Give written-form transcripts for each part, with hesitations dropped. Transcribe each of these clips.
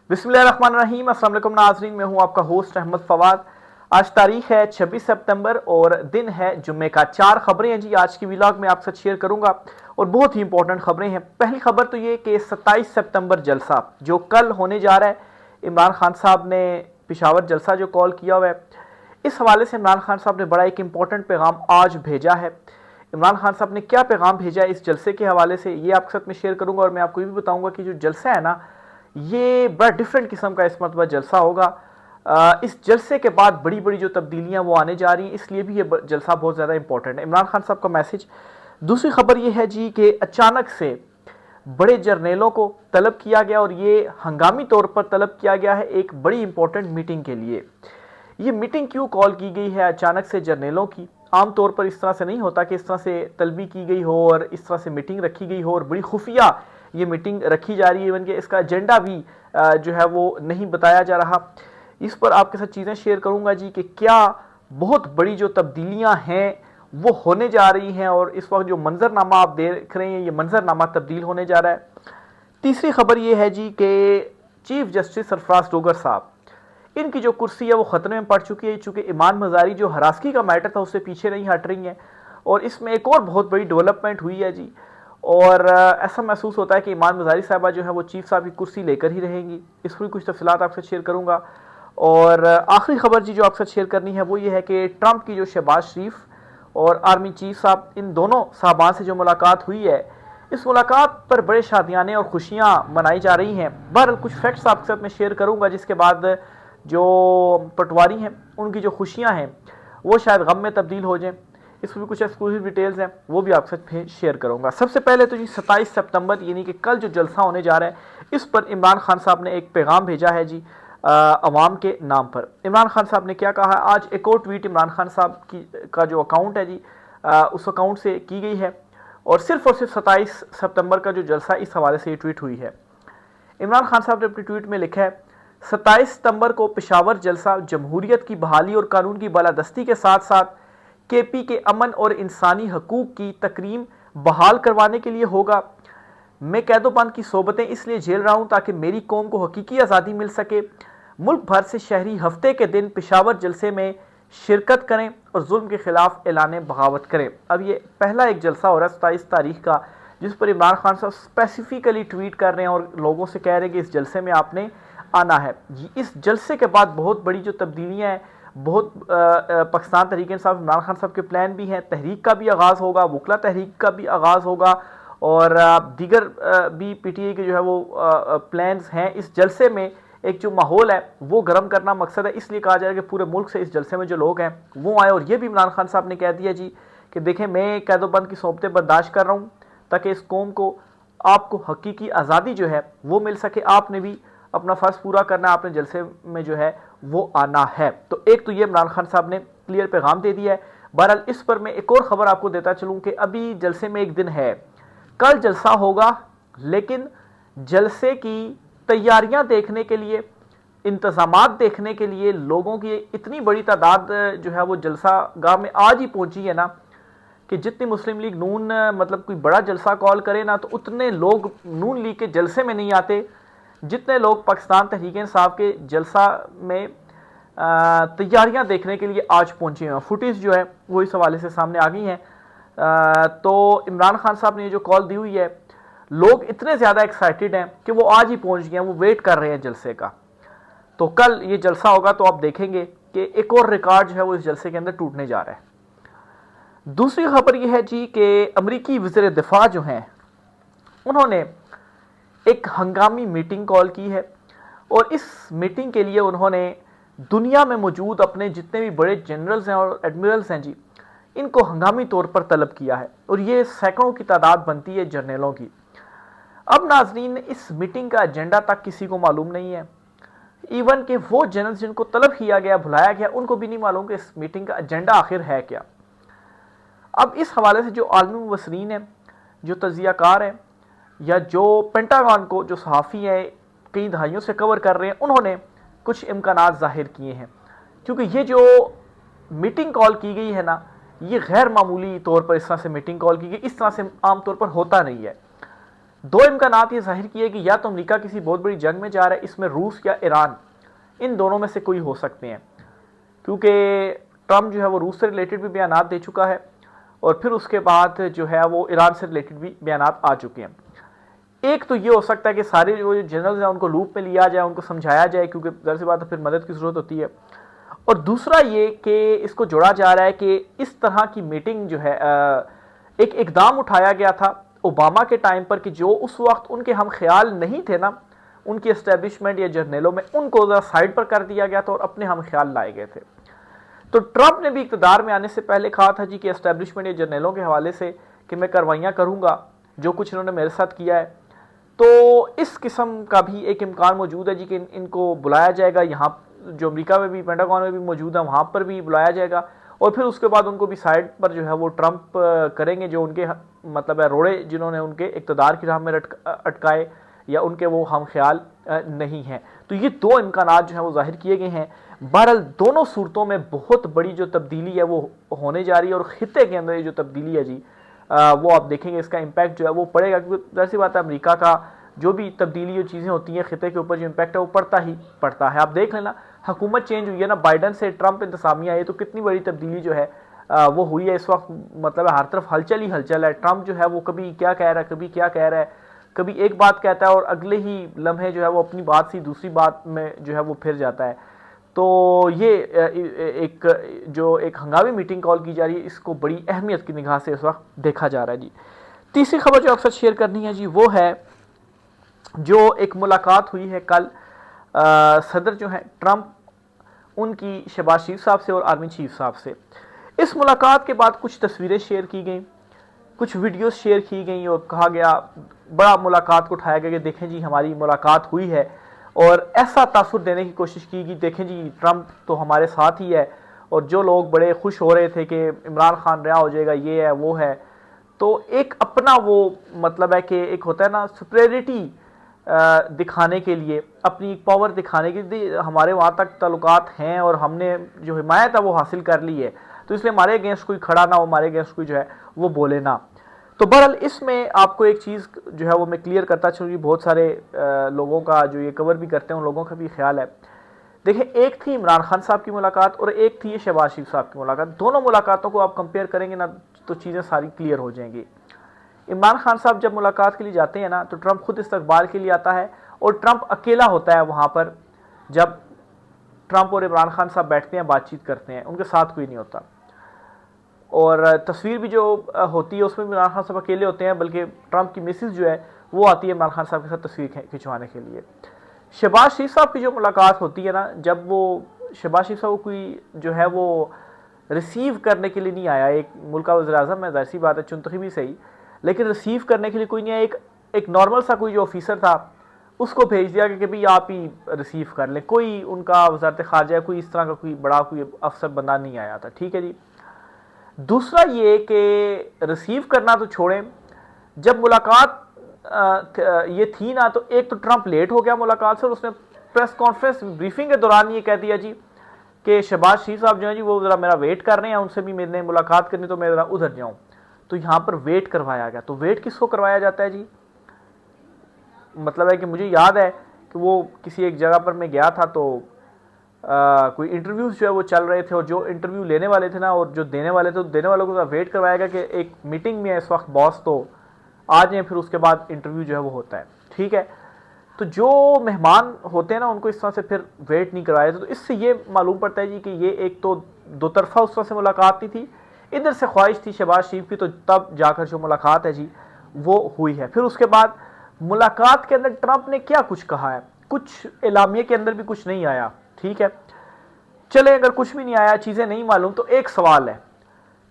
बिस्मिल्लाहिर्रहमानिर्रहीम। अस्सलाम वालेकुम नाज़रीन, मैं हूं आपका होस्ट अहमद फवाद। आज तारीख है 26 सितंबर और दिन है जुम्मे का। 4 खबरें हैं जी आज की व्लॉग में आपके साथ शेयर करूंगा और बहुत ही इंपॉर्टेंट खबरें हैं। पहली खबर तो ये कि 27 सितंबर जलसा जो कल होने जा रहा है, इमरान खान साहब ने पिशावर जलसा जो कॉल किया हुआ है, इस हवाले से इमरान खान साहब ने बड़ा एक इंपॉर्टेंट पैगाम आज भेजा है। इमरान खान साहब ने क्या पैगाम भेजा है इस जलसे के हवाले से, ये आपके साथ मैं शेयर करूंगा और मैं आपको ये भी बताऊंगा कि जो जलसा है ना, ये बड़ा डिफरेंट किस्म का इस मरतबा जलसा होगा। इस जलसे के बाद बड़ी बड़ी जो तब्दीलियां वो आने जा रही हैं, इसलिए भी ये जलसा बहुत ज़्यादा इंपॉर्टेंट है। इमरान खान साहब का मैसेज। दूसरी खबर ये है जी कि अचानक से बड़े जर्नेलों को तलब किया गया और ये हंगामी तौर पर तलब किया गया है एक बड़ी इंपॉर्टेंट मीटिंग के लिए। ये मीटिंग क्यों कॉल की गई है अचानक से जर्नेलों की? आमतौर पर इस तरह से नहीं होता कि इस तरह से तलबी की गई हो और इस तरह से मीटिंग रखी गई हो और बड़ी खुफिया ये मीटिंग रखी जा रही है। इवन के इसका एजेंडा भी जो है वो नहीं बताया जा रहा। इस पर आपके साथ चीज़ें शेयर करूंगा जी कि क्या बहुत बड़ी जो तब्दीलियां हैं वो होने जा रही हैं और इस वक्त जो मंजरनामा आप देख रहे हैं, ये मंजरनामा तब्दील होने जा रहा है। तीसरी खबर ये है जी कि चीफ जस्टिस सरफराज डोगर साहब, इनकी जो कुर्सी है वो खतरे में पड़ चुकी है, चूंकि ईमान मजारी जो हरासगी का मैटर था उससे पीछे नहीं हट रही हैं और इसमें एक और बहुत बड़ी डेवलपमेंट हुई है जी। और ऐसा महसूस होता है कि ईमान मजारी साहबा जो है वो चीफ साहब की कुर्सी लेकर ही रहेंगी। इस पर कुछ तफसीलात आपसे शेयर करूंगा। और आखिरी खबर जी जो आपसे शेयर करनी है वो ये है कि ट्रंप की जो शहबाज शरीफ और आर्मी चीफ साहब, इन दोनों साहबान से जो मुलाकात हुई है, इस मुलाकात पर बड़े शादियाने और खुशियां मनाई जा रही हैं। बहरहाल कुछ फैक्ट्स आपके साथ मैं शेयर करूंगा जिसके बाद जो पटवारी हैं उनकी जो खुशियां हैं वो शायद गम में तब्दील हो जाएं। इसमें भी कुछ एक्सक्लूसिव डिटेल्स हैं, वो भी आपके साथ शेयर करूंगा। सबसे पहले तो जी 27 सितंबर यानी कि कल जो जलसा होने जा रहा है, इस पर इमरान खान साहब ने एक पैगाम भेजा है जी अवाम के नाम पर। इमरान खान साहब ने क्या कहा? आज एक और ट्वीट इमरान खान साहब की का जो अकाउंट है जी उस अकाउंट से की गई है और सिर्फ 27 सितंबर का जो जलसा इस हवाले से ये ट्वीट हुई है। इमरान खान साहब ने अपनी ट्वीट में लिखा है, 27 सितंबर को पेशावर जलसा जमहूरियत की बहाली और कानून की बालादस्ती के साथ साथ केपी के अमन और इंसानी हकूक की तकरीम बहाल करवाने के लिए होगा। मैं कैदोबंद की सोबतें इसलिए झेल रहा हूं ताकि मेरी कौम को हकीकी आज़ादी मिल सके। मुल्क भर से शहरी हफ्ते के दिन पेशावर जलसे में शिरकत करें और जुल्म के खिलाफ ऐलान बगावत करें। अब ये पहला एक जलसा हो रहा है 27 तारीख का, जिस पर इमरान खान साहब स्पेसिफिकली ट्वीट कर रहे हैं और लोगों से कह रहे हैं कि इस जलसे में आपने आना है। इस जलसे के बाद बहुत बड़ी जो तब्दीलियाँ हैं, बहुत पाकिस्तान तहरीक इंसाफ इमरान खान साहब के प्लान भी हैं। तहरीक का भी आगाज़ होगा, वकला तहरीक का भी आगाज़ होगा और दीगर भी पीटीआई के जो है वो प्लान्स हैं। इस जलसे में एक जो माहौल है वो गर्म करना मकसद है, इसलिए कहा जाए कि पूरे मुल्क से इस जलसे में जो लोग हैं वो आए। और ये भी इमरान खान साहब ने कह दिया जी कि देखें, मैं कैदोबंद की सोबतें बर्दाश्त कर रहा हूँ ताकि इस कौम को, आपको हकीकी आज़ादी जो है वो मिल सके। आपने भी अपना फ़र्ज़ पूरा करना है, आपने जलसे में जो है वो आना है। तो एक तो ये इमरान खान साहब ने क्लियर पैगाम दे दिया है। बहरहाल इस पर मैं एक और ख़बर आपको देता चलूँ कि अभी जलसे में एक दिन है, कल जलसा होगा, लेकिन जलसे की तैयारियां देखने के लिए, इंतज़ामात देखने के लिए लोगों की इतनी बड़ी तादाद जो है वो जलसा गाह में आज ही पहुंची है ना, कि जितनी मुस्लिम लीग नून मतलब कोई बड़ा जलसा कॉल करे ना, तो उतने लोग नून लीग के जलसे में नहीं आते जितने लोग पाकिस्तान तहरीक इंसाफ के जलसा में तैयारियां देखने के लिए आज पहुंचे हैं। फुटेज जो है वो इस हवाले से सामने आ गई हैं। तो इमरान खान साहब ने ये जो कॉल दी हुई है, लोग इतने ज़्यादा एक्साइटेड हैं कि वो आज ही पहुंच गए हैं, वो वेट कर रहे हैं जलसे का। तो कल ये जलसा होगा तो आप देखेंगे कि एक और रिकॉर्ड जो है वो इस जलसे के अंदर टूटने जा रहा है। दूसरी खबर यह है जी कि अमरीकी वज़ीर दिफा जो हैं उन्होंने एक हंगामी मीटिंग कॉल की है और इस मीटिंग के लिए उन्होंने दुनिया में मौजूद अपने जितने भी बड़े जनरल्स हैं और एडमिरल्स हैं जी, इनको हंगामी तौर पर तलब किया है और ये सैकड़ों की तादाद बनती है जर्नलों की। अब नाजरीन, इस मीटिंग का एजेंडा तक किसी को मालूम नहीं है। इवन कि वो जनरल्स जिनको तलब किया गया, बुलाया गया, उनको भी नहीं मालूम कि इस मीटिंग का एजेंडा आखिर है क्या। अब इस हवाले से जो आलमी मुबसरीन हैं, जो तजियाकार हैं, या जो पेंटागन को जो सहाफ़ी हैं कई दहाइयों से कवर कर रहे हैं, उन्होंने कुछ इम्कानात ज़ाहिर किए हैं। क्योंकि ये जो मीटिंग कॉल की गई है ना, ये गैर मामूली तौर पर इस तरह से मीटिंग कॉल की गई, इस तरह से आम तौर पर होता नहीं है। दो इम्कानात ये जाहिर किए कि या तो अमेरिका किसी बहुत बड़ी जंग में जा रहा है, इसमें रूस या ईरान, इन दोनों में से कोई हो सकते हैं, क्योंकि ट्रंप जो है वो रूस से रिलेटेड भी बयान दे चुका है और फिर उसके बाद जो है वो ईरान से रिलेटेड भी बयान आ चुके हैं। एक तो ये हो सकता है कि सारे जो जनरल्स हैं उनको लूप में लिया जाए, उनको समझाया जाए, क्योंकि ज़ाहिर सी बात है फिर मदद की ज़रूरत होती है। और दूसरा ये कि इसको जोड़ा जा रहा है कि इस तरह की मीटिंग जो है एक इकदाम उठाया गया था ओबामा के टाइम पर कि जो उस वक्त उनके हम ख्याल नहीं थे ना, उनकी एस्टेब्लिशमेंट या जर्नलों में, उनको ज़रा साइड पर कर दिया गया था और अपने हम ख्याल लाए गए थे। तो ट्रंप ने भी इक़्तिदार में आने से पहले कहा था जी कि एस्टेब्लिशमेंट या जर्नलों के हवाले से कि मैं कार्रवाइयाँ करूँगा जो कुछ इन्होंने मेरे साथ किया है। तो इस किस्म का भी एक इम्कान मौजूद है जी कि इनको बुलाया जाएगा, यहाँ जो अमेरिका में भी, पेंटागन में भी मौजूद है, वहाँ पर भी बुलाया जाएगा और फिर उसके बाद उनको भी साइड पर जो है वो ट्रंप करेंगे, जो उनके मतलब है रोड़े जिन्होंने उनके इक़्तिदार की राह में अटकाए या उनके वो हम ख्याल नहीं हैं। तो ये दो इम्कानात जो हैं वो जाहिर किए गए हैं। बहरहाल दोनों सूरतों में बहुत बड़ी जो तब्दीली है वो होने जा रही है और खित्ते के अंदर ये जो तब्दीली है जी वो आप देखेंगे इसका इम्पैक्ट जो है वो पड़ेगा, क्योंकि जैसी बात है अमेरिका का जो भी तब्दीली जो चीज़ें होती हैं खित्ते के ऊपर जो इम्पैक्ट है वो पड़ता ही पड़ता है। आप देख लेना, हुकूमत चेंज हुई है ना, बाइडन से ट्रंप इंतजामिया आई तो कितनी बड़ी तब्दीली जो है वो हुई है इस वक्त। मतलब हर तरफ हलचल ही हलचल है। ट्रंप जो है वो कभी क्या कह रहा है, कभी क्या कह रहा है, कभी एक बात कहता है और अगले ही लम्हे जो है वो अपनी बात से दूसरी बात में जो है वो फिर जाता है। तो ये एक हंगामी मीटिंग कॉल की जा रही है, इसको बड़ी अहमियत की निगाह से इस वक्त देखा जा रहा है जी। तीसरी खबर जो आपसे शेयर करनी है जी वो है जो एक मुलाकात हुई है कल सदर जो है ट्रंप, उनकी शहबाज शरीफ साहब से और आर्मी चीफ साहब से। इस मुलाकात के बाद कुछ तस्वीरें शेयर की गई, कुछ वीडियोस शेयर की गई और कहा गया, बड़ा मुलाकात को उठाया गया कि देखें जी हमारी मुलाकात हुई है और ऐसा तासुर देने की कोशिश की कि देखें जी ट्रंप तो हमारे साथ ही है। और जो लोग बड़े खुश हो रहे थे कि इमरान खान रिहा हो जाएगा, ये है वो है, तो एक अपना वो मतलब है कि एक होता है ना सुपीरियरिटी दिखाने के लिए, अपनी पावर दिखाने के लिए, हमारे वहाँ तक ताल्लुकात हैं और हमने जो हिमायत है वो हासिल कर ली है, तो इसलिए हमारे अगेंस्ट कोई खड़ा ना हो, हमारे अगेंस्ट कोई जो है वो बोले ना। तो बहरहाल इसमें आपको एक चीज़ जो है वो मैं क्लियर करता चलूँ, बहुत सारे लोगों का जो ये कवर भी करते हैं उन लोगों का भी ख्याल है। देखिए, एक थी इमरान खान साहब की मुलाकात और एक थी ये शहबाज शरीफ साहब की मुलाकात। दोनों मुलाकातों को आप कंपेयर करेंगे ना तो चीज़ें सारी क्लियर हो जाएंगी। इमरान खान साहब जब मुलाकात के लिए जाते हैं ना तो ट्रंप खुद इस्तकबाल के लिए आता है और ट्रंप अकेला होता है वहाँ पर। जब ट्रंप और इमरान खान साहब बैठते हैं, बातचीत करते हैं, उनके साथ कोई नहीं होता। और तस्वीर भी जो होती है उसमें भी इमरान खान साहब अकेले होते हैं, बल्कि ट्रंप की मिसिस जो है वो आती है इमरान खान साहब के साथ तस्वीर खिंचवाने के लिए। शहबाज शरीफ साहब की जो मुलाकात होती है ना, जब वो शहबाज शरीफ साहब को कोई जो है वो रिसीव करने के लिए नहीं आया, एक मुल्क का वज़ीर-ए-आज़म है, ज़ाहिर सी बात है चुनतखी भी सही, लेकिन रिसीव करने के लिए कोई नहीं आया। एक नॉर्मल सा कोई जो ऑफिसर था उसको भेज दिया कि भाई आप ही रिसीव कर लें। कोई उनका वज़ारत ख़ारजा कोई इस तरह का कोई बड़ा कोई अफसर बंदा नहीं आया था, ठीक है जी। दूसरा ये कि रिसीव करना तो छोड़ें, जब मुलाकात ये थी ना तो एक तो ट्रंप लेट हो गया मुलाकात से और उसने प्रेस कॉन्फ्रेंस ब्रीफिंग के दौरान ये कह दिया जी कि शहबाज शरीफ साहब जो हैं जी वो ज़रा मेरा वेट कर रहे हैं, उनसे भी मैंने मुलाकात करनी, तो मैं ज़रा उधर जाऊँ। तो यहाँ पर वेट करवाया गया। तो वेट किसको करवाया जाता है जी? मतलब है कि मुझे याद है कि वो किसी एक जगह पर मैं गया था तो कोई इंटरव्यूज जो है वो चल रहे थे और जो इंटरव्यू लेने वाले थे ना और जो देने वाले थे, तो देने वालों को वेट करवाया गया कि एक मीटिंग में है इस वक्त बॉस, तो आ जाएं, फिर उसके बाद इंटरव्यू जो है वो होता है, ठीक है। तो जो मेहमान होते हैं ना उनको इस तरह से फिर वेट नहीं करवाया। तो इससे ये मालूम पड़ता है जी कि ये एक तो दो तरफा उस तरह से मुलाकात नहीं थी, इधर से ख्वाहिश थी शहबाज शरीफ की, तो तब जाकर जो मुलाकात है जी वो हुई है। फिर उसके बाद मुलाकात के अंदर ट्रंप ने क्या कुछ कहा है, कुछ एलामिया के अंदर भी कुछ नहीं आया, ठीक है। चले अगर कुछ भी नहीं आया, चीज़ें नहीं मालूम, तो एक सवाल है,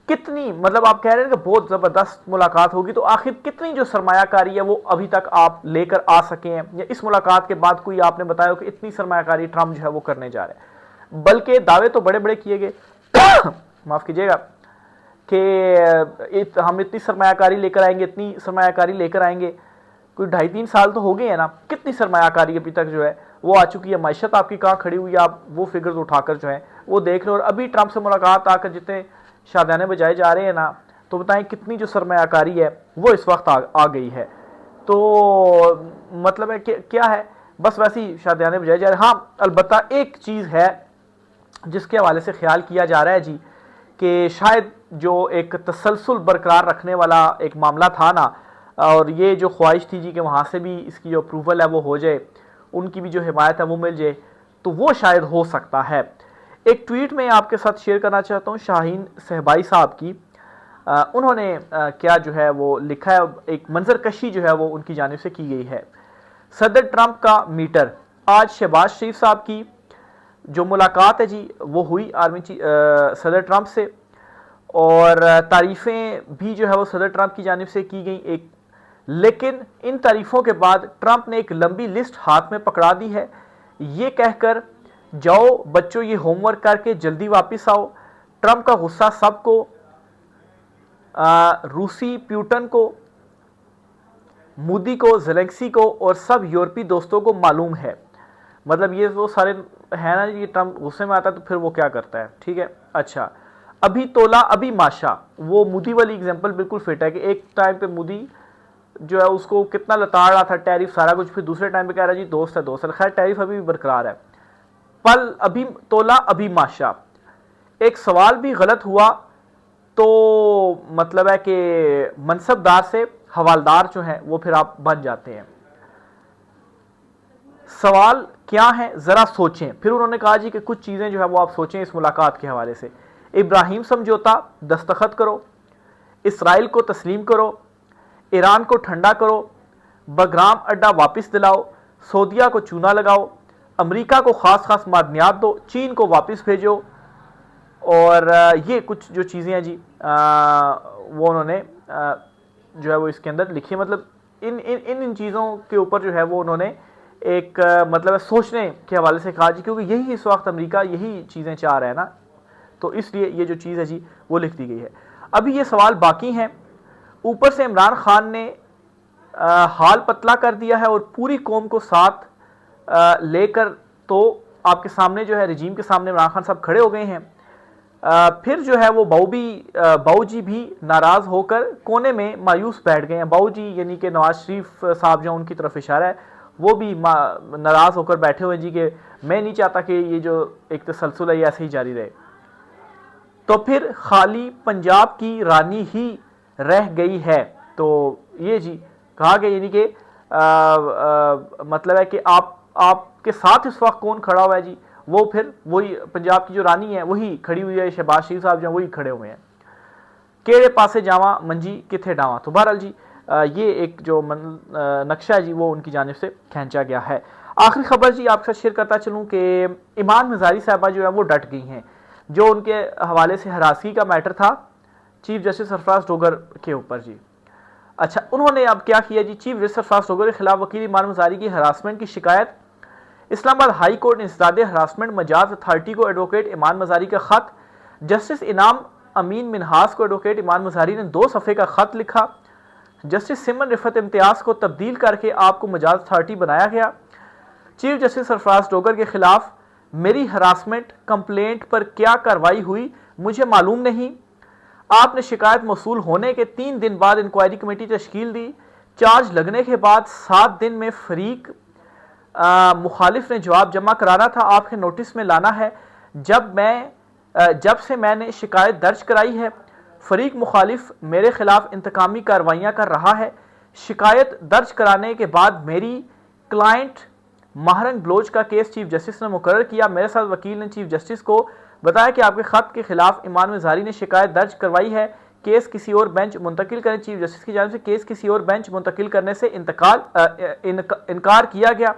कितनी मतलब आप कह रहे हैं कि बहुत ज़बरदस्त मुलाकात होगी, तो आखिर कितनी जो सरमायाकारी है वो अभी तक आप लेकर आ सके हैं, या इस मुलाकात के बाद कोई आपने बताया कि इतनी सरमायाकारी ट्रंप जो है वो करने जा रहे हैं। बल्कि दावे तो बड़े बड़े किए गए माफ़ कीजिएगा कि हम इतनी सरमायाकारी लेकर आएंगे, इतनी सरमायाकारी लेकर आएंगे। कोई 2.5-3 साल तो हो गए हैं ना, कितनी सरमायाकारी अभी तक जो है वो आ चुकी है। मैशत आपकी कहाँ खड़ी हुई है, आप वो फिगर्स उठाकर जो है वो देख लो। और अभी ट्रंप से मुलाकात आकर जितने शादियाने बजाए जा रहे हैं ना, तो बताएं कितनी जो सरमायाकारी है वो इस वक्त आ गई है। तो मतलब है कि क्या है, बस वैसे ही शादियाने बजाई जा रहे। हाँ अलबत्ता एक चीज़ है जिसके हवाले से ख्याल किया जा रहा है जी कि शायद जो एक तसलसल बरकरार रखने वाला एक मामला था ना, और ये जो ख्वाहिश थी जी कि वहाँ से भी इसकी जो अप्रूवल है वो हो जाए, उनकी भी जो हिमायत है वो मिल जाए, तो वो शायद हो सकता है। एक ट्वीट में आपके साथ शेयर करना चाहता हूँ शाहीन सहबाई साहब की। उन्होंने क्या जो है वो लिखा है, एक मंजर कशी जो है वो उनकी जानिब से की गई है। सदर ट्रंप का मीटर, आज शहबाज शरीफ साहब की जो मुलाकात है जी वो हुई आर्मी सदर ट्रंप से, और तारीफ़ें भी जो है वो सदर ट्रंप की जानिब से की गई एक। लेकिन इन तारीफ़ों के बाद ट्रंप ने एक लंबी लिस्ट हाथ में पकड़ा दी है, ये कहकर जाओ बच्चों ये होमवर्क करके जल्दी वापस आओ। ट्रंप का गुस्सा सबको, रूसी प्यूटन को, मोदी को, जेलेंस्की को और सब यूरोपीय दोस्तों को मालूम है। मतलब ये वो सारे है ना जी, ट्रंप गुस्से में आता है तो फिर वो क्या करता है, ठीक है। अच्छा, अभी तोला अभी माशा, वो मोदी वाली एग्जांपल बिल्कुल फिट है कि एक टाइम पे मोदी जो है उसको कितना लताड़ रहा था, टैरिफ सारा कुछ, फिर दूसरे टाइम पे कह रहा है जी दोस्त है दोस्त है। खैर टैरिफ अभी भी बरकरार है। पल अभी तोला अभी माशा, एक सवाल भी गलत हुआ तो मतलब है कि मनसबदार से हवालदार जो है वो फिर आप बन जाते हैं। सवाल क्या है जरा सोचें। फिर उन्होंने कहा जी कि कुछ चीजें जो है वो आप सोचें इस मुलाकात के हवाले से। इब्राहिम समझौता दस्तखत करो, इसराइल को तस्लीम करो, ईरान को ठंडा करो, बगराम अड्डा वापस दिलाओ, सऊदिया को चूना लगाओ, अमेरिका को खास खास मादनियात दो, चीन को वापस भेजो। और ये कुछ जो चीज़ें हैं जी वो उन्होंने जो है वो इसके अंदर लिखी है। मतलब इन चीज़ों के ऊपर जो है वो उन्होंने एक मतलब सोचने के हवाले से कहा जी, क्योंकि यही इस वक्त अमेरिका यही चीज़ें चाह रहा है ना, तो इसलिए ये जो चीज़ है जी वो लिख दी गई है। अभी ये सवाल बाकी हैं। ऊपर से इमरान खान ने हाल पतला कर दिया है और पूरी कौम को साथ लेकर तो आपके सामने जो है रिजीम के सामने इमरान खान साहब खड़े हो गए हैं। फिर जो है वो बाऊ जी भी नाराज़ होकर कोने में मायूस बैठ गए हैं। बाऊ जी यानी कि नवाज शरीफ साहब जो उनकी तरफ इशारा है, वो भी नाराज़ होकर बैठे हुए जी कि मैं नहीं चाहता कि ये जो एक तसलसल है ऐसे ही जारी रहे। तो फिर खाली पंजाब की रानी ही रह गई है। तो ये जी कहा गया, यानी कि मतलब है कि आपके साथ इस वक्त कौन खड़ा हुआ है जी, वो फिर वही पंजाब की जो रानी है वही खड़ी हुई है। शहबाज शरीफ साहब जो वही खड़े हुए हैं। केड़े पासे जावा मंजी किथे डावा। तो बहरहाल जी ये एक जो नक्शा है जी वो उनकी जानिब से खींचा गया है। आखिरी खबर जी आपके साथ शेयर करता चलूँ कि ईमान मज़ारी साहबा जो है वो डट गई हैं। जो उनके हवाले से हरासगी का मैटर था चीफ जस्टिस सरफराज डोगर के ऊपर जी। अच्छा, उन्होंने अब क्या किया जी, चीफ जस्टिस सरफराज डोगर के खिलाफ वकील ईमान मज़ारी की हरासमेंट की शिकायत। इस्लामाबाद हाई कोर्ट ने इंसदादे हरासमेंट मजाज अथॉरिटी को एडवोकेट ईमान मज़ारी का खत। जस्टिस इनाम अमीन मिनहास को एडवोकेट ईमान मज़ारी ने 2 सफ़े का खत लिखा। जस्टिस सिमन रिफत इम्तियाज़ को तब्दील करके आपको मजाज अथॉरिटी बनाया गया। चीफ जस्टिस सरफराज डोगर के खिलाफ मेरी हरासमेंट कंप्लेंट पर क्या कार्रवाई हुई मुझे मालूम नहीं। आपने शिकायत मौसूल होने के 3 दिन बाद इंक्वायरी कमेटी तश्कील दी। चार्ज लगने के बाद 7 दिन में फरीक मुखालिफ ने जवाब जमा कराना था, आपके नोटिस में लाना है। जब से मैंने शिकायत दर्ज कराई है फरीक मुखालिफ मेरे खिलाफ इंतकामी कार्रवाइयाँ कर रहा है। शिकायत दर्ज कराने के बाद मेरी क्लाइंट महरंग ब्लोच का केस चीफ जस्टिस ने मुकर्रर किया। मेरे साथ वकील ने चीफ जस्टिस को बताया कि आपके खत के खिलाफ ईमान मज़ारी ने शिकायत दर्ज करवाई है, केस किसी और बेंच मुंतकिल करें। चीफ जस्टिस की जानिब से केस किसी और बेंच मुंतकिल करने से इनकार किया गया।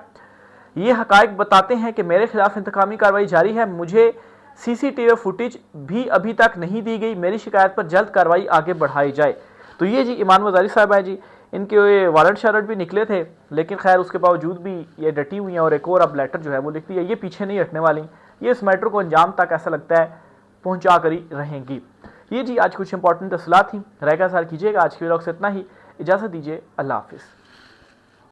ये हकायक बताते हैं कि मेरे खिलाफ इंतकामी कार्रवाई जारी है। मुझे सीसीटीवी फुटेज भी अभी तक नहीं दी गई। मेरी शिकायत पर जल्द कार्रवाई आगे बढ़ाई जाए। तो ये जी ईमान मज़ारी साहब है जी, इनके वारंट शारंट भी निकले थे, लेकिन खैर उसके बावजूद भी ये डटी हुई हैं और एक और अब लेटर जो है वो लिख दिया। ये पीछे नहीं हटने वाली, ये इस मैटर को अंजाम तक ऐसा लगता है पहुंचा कर ही रहेंगी। ये जी आज कुछ इंपॉर्टेंट तफसीलात थी। राय का इज़हार कीजिएगा। आज के व्लॉग से इतना ही, इजाज़त दीजिए, अल्लाह हाफिज़।